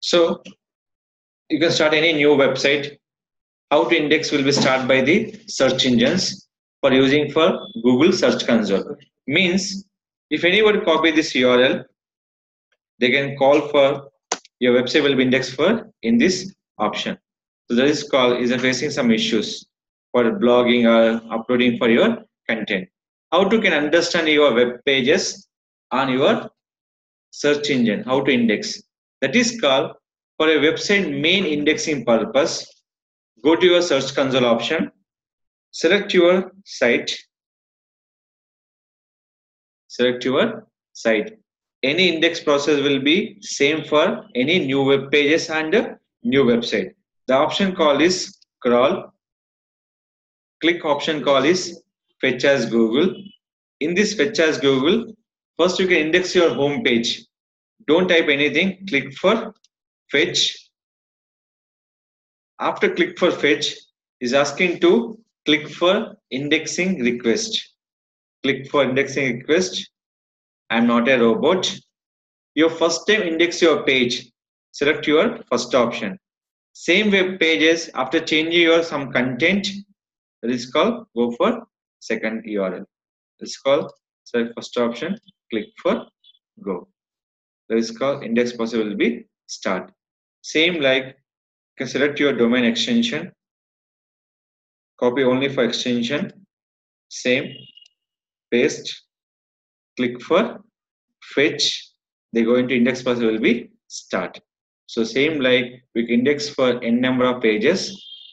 So you can start any new website. How to index will be start by the search engines for using for Google Search Console. Means if anybody copy this URL, they can call for your website will be indexed for in this option. So that is called is facing some issues for blogging or uploading for your content. How to can understand your web pages on your search engine, how to index. That is called for a website main indexing purpose. Go to your search console option, select your site, select your site. Any index process will be same for any new web pages and new website. The option call is crawl. Click option call is fetch as Google. In this fetch as Google, first you can index your home page. Don't type anything. Click for fetch. After click for fetch, is asking to click for indexing request. Click for indexing request. I'm not a robot. Your first time index your page. Select your first option. Same web pages after changing your some content. That is called go for second URL. It's called select first option. Click for go. That is called index process will be start. Same like you can select your domain extension. Copy only for extension. Same paste. Click for fetch. They go into index process will be start. So same like we can index for n number of pages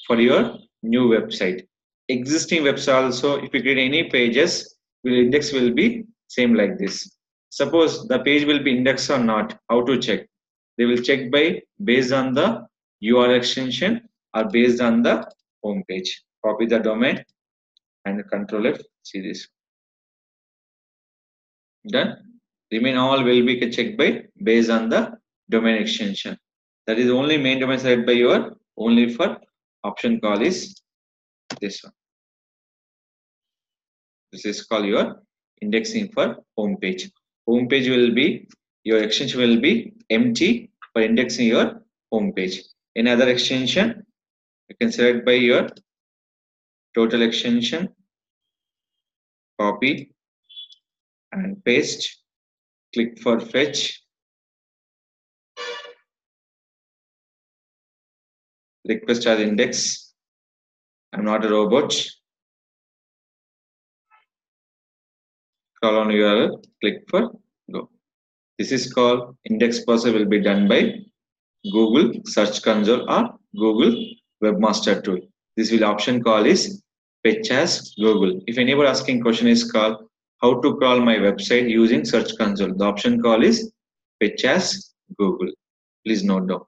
for your new website. Existing website also, if you create any pages, will index will be same like this. Suppose the page will be indexed or not, how to check? They will check by based on the URL extension or based on the home page. Copy the domain and Control F. See this. Done. Remain all will be checked by based on the domain extension. That is only main domain set by your only for option call is this one. This is called your indexing for home page. Home page will be your extension will be empty for indexing your home page. Any other extension you can select by your total extension, copy and paste. Click for fetch. Request as index. I'm not a robot. Call on URL. Click for go. This is called index process will be done by Google Search Console or Google Webmaster Tool. This will option call is fetch as Google. If anybody asking question is called how to crawl my website using Search Console. The option call is fetch as Google. Please note down.